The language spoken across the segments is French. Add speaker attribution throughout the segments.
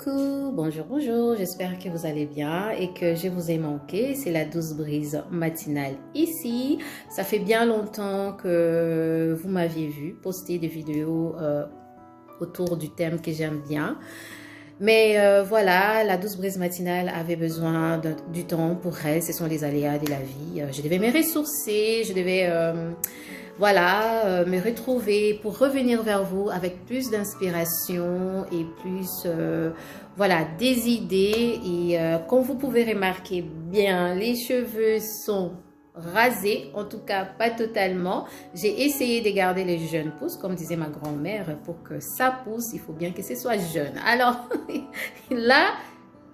Speaker 1: Coucou, bonjour, bonjour, j'espère que vous allez bien et que je vous ai manqué. C'est la douce brise matinale ici. Ça fait bien longtemps que vous m'aviez vu poster des vidéos autour du thème que j'aime bien. Mais voilà, la douce brise matinale avait besoin du temps pour elle. Ce sont les aléas de la vie. Je devais me ressourcer, je devais... voilà, me retrouver pour revenir vers vous avec plus d'inspiration et plus, voilà, des idées. Et comme vous pouvez remarquer bien, les cheveux sont rasés, en tout cas pas totalement. J'ai essayé de garder les jeunes pousses, comme disait ma grand-mère, pour que ça pousse, il faut bien que ce soit jeune. Alors là,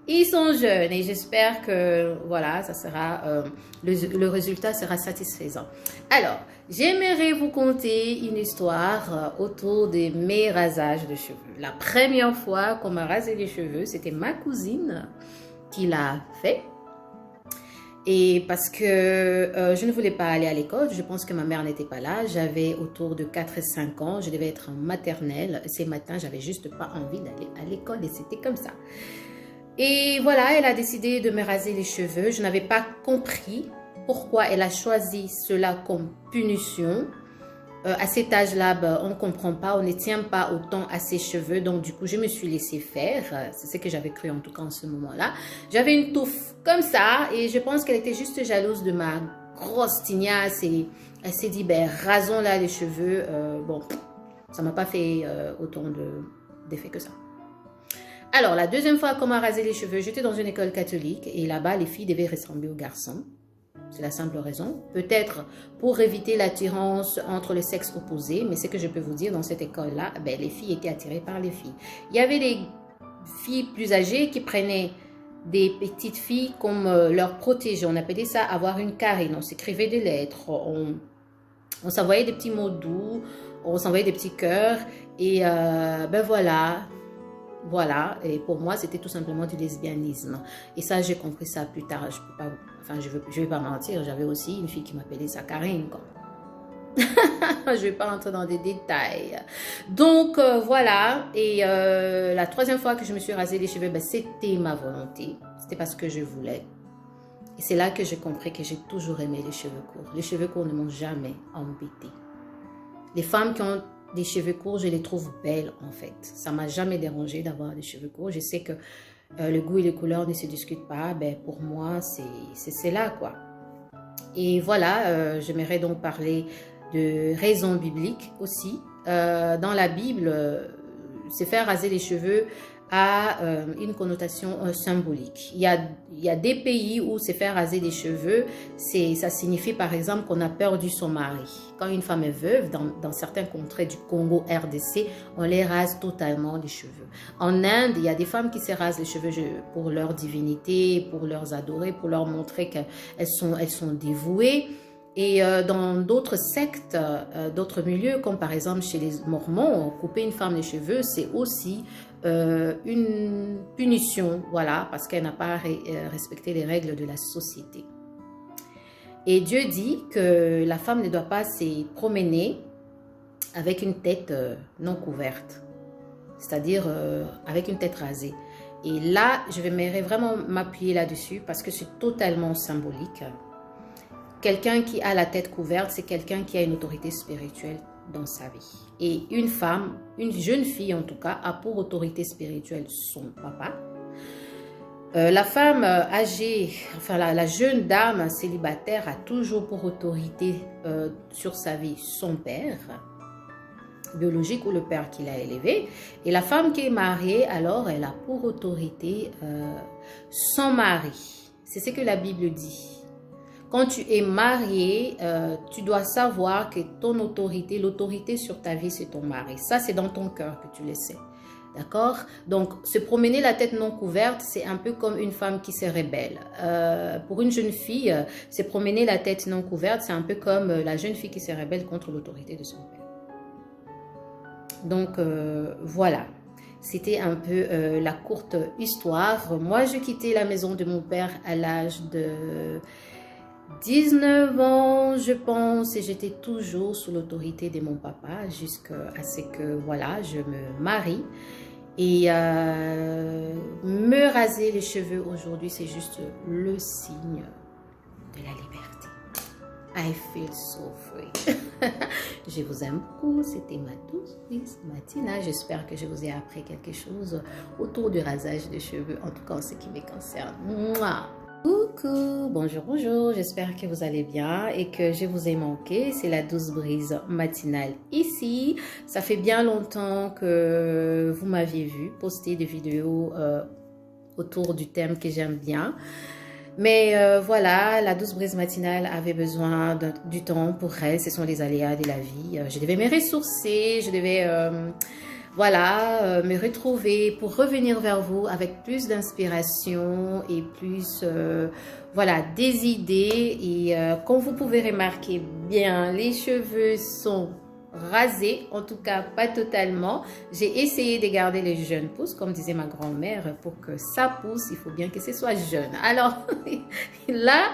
Speaker 1: ils sont jeunes et j'espère que voilà, ça sera le résultat sera satisfaisant. Alors, j'aimerais vous conter une histoire autour de mes rasages de cheveux. La première fois qu'on m'a rasé les cheveux, c'était ma cousine qui l'a fait. Et parce que je ne voulais pas aller à l'école, je pense que ma mère n'était pas là. J'avais autour de 4 et 5 ans, je devais être en maternelle. Ces matins, j'avais juste pas envie d'aller à l'école et c'était comme ça. Et voilà, elle a décidé de me raser les cheveux. Je n'avais pas compris pourquoi elle a choisi cela comme punition. À cet âge-là, ben, on ne comprend pas, on ne tient pas autant à ses cheveux. Donc, du coup, je me suis laissée faire. C'est ce que j'avais cru en tout cas en ce moment-là. J'avais une touffe comme ça et je pense qu'elle était juste jalouse de ma grosse tignasse. Et elle s'est dit, ben, rasons là les cheveux. Bon, ça ne m'a pas fait autant d'effet que ça. Alors, la deuxième fois qu'on m'a rasé les cheveux, j'étais dans une école catholique et là-bas, les filles devaient ressembler aux garçons. C'est la simple raison. Peut-être pour éviter l'attirance entre les sexes opposés, mais ce que je peux vous dire, dans cette école-là, ben, les filles étaient attirées par les filles. Il y avait des filles plus âgées qui prenaient des petites filles comme leur protégées. On appelait ça avoir une carine. On s'écrivait des lettres, on s'envoyait des petits mots doux, on s'envoyait des petits cœurs et ben voilà. Voilà, et pour moi, c'était tout simplement du lesbianisme. Et ça, j'ai compris ça plus tard. Je peux pas, enfin, je vais pas mentir, j'avais aussi une fille qui m'appelait Saccharine, quoi. Je vais pas entrer dans des détails. Donc, voilà. Et la troisième fois que je me suis rasé les cheveux, ben, c'était ma volonté. C'était parce que je voulais. Et c'est là que j'ai compris que j'ai toujours aimé les cheveux courts. Les cheveux courts ne m'ont jamais embêtée. Les femmes qui ont des cheveux courts, je les trouve belles en fait. Ça m'a jamais dérangé d'avoir des cheveux courts. Je sais que le goût et les couleurs ne se discutent pas. Ben, pour moi, c'est là quoi. Et voilà, j'aimerais donc parler de raisons bibliques aussi. Dans la Bible, se faire raser les cheveux a une connotation symbolique. Il y a des pays où se faire raser les cheveux, ça signifie par exemple qu'on a perdu son mari. Quand une femme est veuve, dans certains contrées du Congo RDC, on les rase totalement les cheveux. En Inde, il y a des femmes qui se rasent les cheveux pour leur divinité, pour leur adorer, pour leur montrer qu'elles sont dévouées. Et dans d'autres sectes, d'autres milieux, comme par exemple chez les Mormons, couper une femme les cheveux, c'est aussi une punition, voilà, parce qu'elle n'a pas respecté les règles de la société. Et Dieu dit que la femme ne doit pas se promener avec une tête non couverte, c'est-à-dire avec une tête rasée. Et là, je vais vraiment m'appuyer là-dessus parce que c'est totalement symbolique. Quelqu'un qui a la tête couverte, c'est quelqu'un qui a une autorité spirituelle dans sa vie. Et une femme, une jeune fille en tout cas, a pour autorité spirituelle son papa. La femme âgée, enfin la jeune dame célibataire a toujours pour autorité sur sa vie son père biologique ou le père qui l'a élevé. Et la femme qui est mariée, alors elle a pour autorité son mari. C'est ce que la Bible dit. Quand tu es marié, tu dois savoir que ton autorité, l'autorité sur ta vie, c'est ton mari. Ça, c'est dans ton cœur que tu le sais. D'accord? Donc, se promener la tête non couverte, c'est un peu comme une femme qui se rebelle. Pour une jeune fille, se promener la tête non couverte, c'est un peu comme la jeune fille qui se rebelle contre l'autorité de son père. Donc, voilà. C'était un peu la courte histoire. Moi, je quittais la maison de mon père à l'âge de 19 ans, je pense, et j'étais toujours sous l'autorité de mon papa jusqu'à ce que, voilà, je me marie. Et me raser les cheveux aujourd'hui, c'est juste le signe de la liberté. I feel so free. Je vous aime beaucoup. C'était ma douce brise matinale. J'espère que je vous ai appris quelque chose autour du rasage de cheveux, en tout cas en ce qui me concerne. Mouah. Coucou, bonjour, bonjour, j'espère que vous allez bien et que je vous ai manqué. C'est la douce brise matinale ici. Ça fait bien longtemps que vous m'aviez vu poster des vidéos autour du thème que j'aime bien. Mais voilà, la douce brise matinale avait besoin du temps pour elle. Ce sont les aléas de la vie. Je devais me ressourcer, je devais... voilà, me retrouver pour revenir vers vous avec plus d'inspiration et plus, voilà, des idées. Et comme vous pouvez remarquer bien, les cheveux sont rasés, en tout cas pas totalement. J'ai essayé de garder les jeunes pousses, comme disait ma grand-mère, pour que ça pousse, il faut bien que ce soit jeune. Alors là,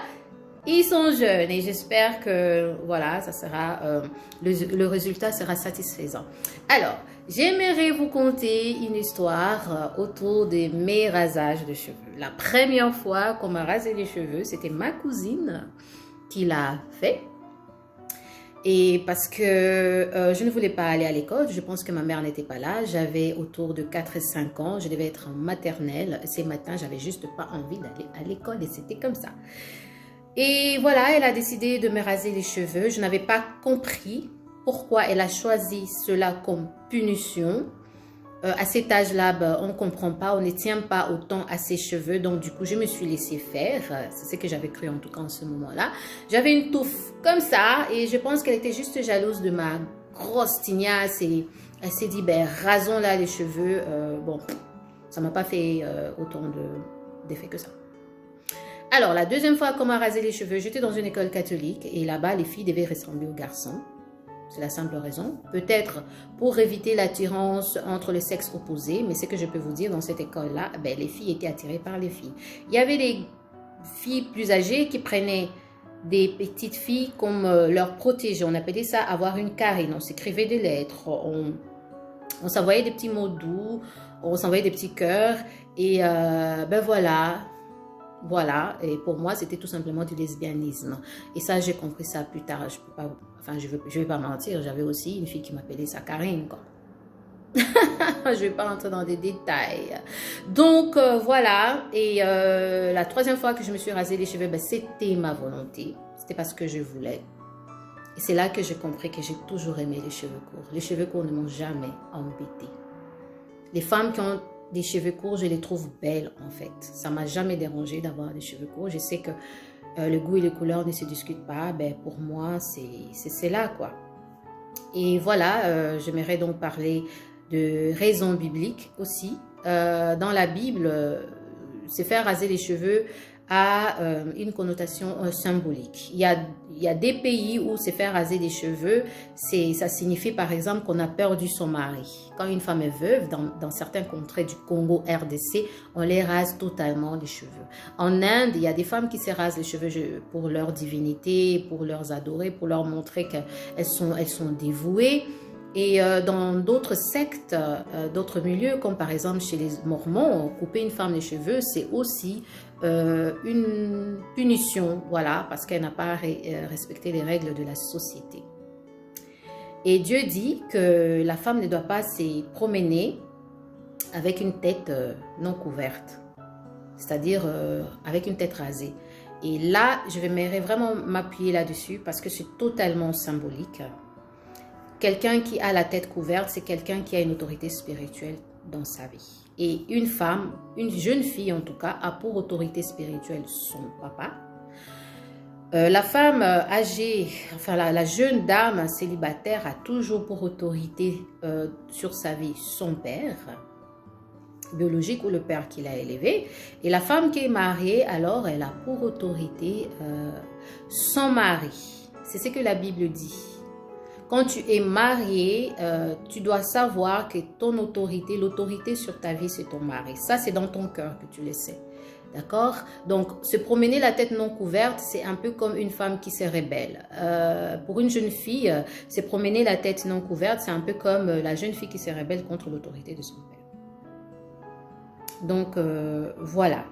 Speaker 1: ils sont jeunes et j'espère que voilà, ça sera, le résultat sera satisfaisant. Alors, j'aimerais vous conter une histoire autour de mes rasages de cheveux. La première fois qu'on m'a rasé les cheveux, c'était ma cousine qui l'a fait. Et parce que je ne voulais pas aller à l'école, je pense que ma mère n'était pas là. J'avais autour de 4 et 5 ans, je devais être en maternelle. Ces matins, j'avais juste pas envie d'aller à l'école et c'était comme ça. Et voilà, elle a décidé de me raser les cheveux. Je n'avais pas compris pourquoi elle a choisi cela comme punition. À cet âge-là, ben, on ne comprend pas, on ne tient pas autant à ses cheveux. Donc, du coup, je me suis laissée faire. C'est ce que j'avais cru en tout cas en ce moment-là. J'avais une touffe comme ça et je pense qu'elle était juste jalouse de ma grosse tignasse. Et elle s'est dit, ben, rasons là les cheveux. Bon, ça ne m'a pas fait autant d'effet que ça. Alors, la deuxième fois qu'on m'a rasé les cheveux, j'étais dans une école catholique et là-bas, les filles devaient ressembler aux garçons. C'est la simple raison. Peut-être pour éviter l'attirance entre les sexes opposés, mais ce que je peux vous dire, dans cette école-là, ben, les filles étaient attirées par les filles. Il y avait des filles plus âgées qui prenaient des petites filles comme leur protégée. On appelait ça avoir une carine. On s'écrivait des lettres, on s'envoyait des petits mots doux, on s'envoyait des petits cœurs et ben voilà. Voilà, et pour moi, c'était tout simplement du lesbianisme. Et ça, j'ai compris ça plus tard. Je peux pas, enfin, je vais pas mentir, j'avais aussi une fille qui m'appelait Saccharine, quoi. Je vais pas rentrer dans des détails. Donc, voilà. Et la troisième fois que je me suis rasé les cheveux, ben, c'était ma volonté. C'était parce que je voulais. Et c'est là que j'ai compris que j'ai toujours aimé les cheveux courts. Les cheveux courts ne m'ont jamais embêtée. Les femmes qui ont des cheveux courts, je les trouve belles en fait. Ça m'a jamais dérangé d'avoir des cheveux courts. Je sais que le goût et les couleurs ne se discutent pas. Ben, pour moi, c'est là quoi. Et voilà, j'aimerais donc parler de raisons bibliques aussi. Dans la Bible, se faire raser les cheveux a une connotation symbolique. Il y a des pays où se faire raser les cheveux, ça signifie par exemple qu'on a perdu son mari. Quand une femme est veuve, dans certains contrées du Congo, RDC, on les rase totalement les cheveux. En Inde, il y a des femmes qui se rasent les cheveux pour leur divinité, pour leur adorer, pour leur montrer qu'elles sont dévouées. Et dans d'autres sectes, d'autres milieux, comme par exemple chez les Mormons, couper une femme les cheveux, c'est aussi une punition, voilà, parce qu'elle n'a pas respecté les règles de la société. Et Dieu dit que la femme ne doit pas se promener avec une tête non couverte, c'est-à-dire avec une tête rasée. Et là, je vais vraiment m'appuyer là-dessus parce que c'est totalement symbolique. Quelqu'un qui a la tête couverte, c'est quelqu'un qui a une autorité spirituelle dans sa vie. Et une femme, une jeune fille en tout cas, a pour autorité spirituelle son papa. La femme âgée, enfin la jeune dame célibataire a toujours pour autorité sur sa vie son père biologique ou le père qui l'a élevé. Et la femme qui est mariée, alors elle a pour autorité son mari. C'est ce que la Bible dit. Quand tu es marié, tu dois savoir que ton autorité, l'autorité sur ta vie, c'est ton mari. Ça, c'est dans ton cœur que tu le sais. D'accord? Donc, se promener la tête non couverte, c'est un peu comme une femme qui se rebelle. Pour une jeune fille, se promener la tête non couverte, c'est un peu comme la jeune fille qui se rebelle contre l'autorité de son père. Donc, voilà.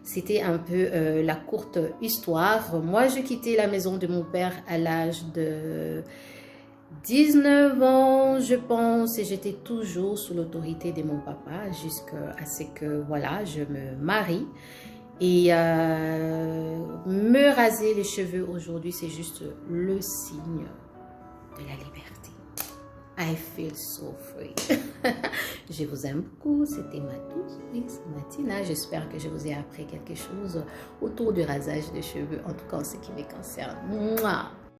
Speaker 1: C'était un peu la courte histoire. Moi, je quittais la maison de mon père à l'âge de 19 ans, je pense, et j'étais toujours sous l'autorité de mon papa jusqu'à ce que, voilà, je me marie. Et me raser les cheveux aujourd'hui, c'est juste le signe de la liberté. I feel so free. Je vous aime beaucoup. C'était ma douce Miss Matina. J'espère que je vous ai appris quelque chose autour du rasage de cheveux, en tout cas en ce qui me concerne. Mouah.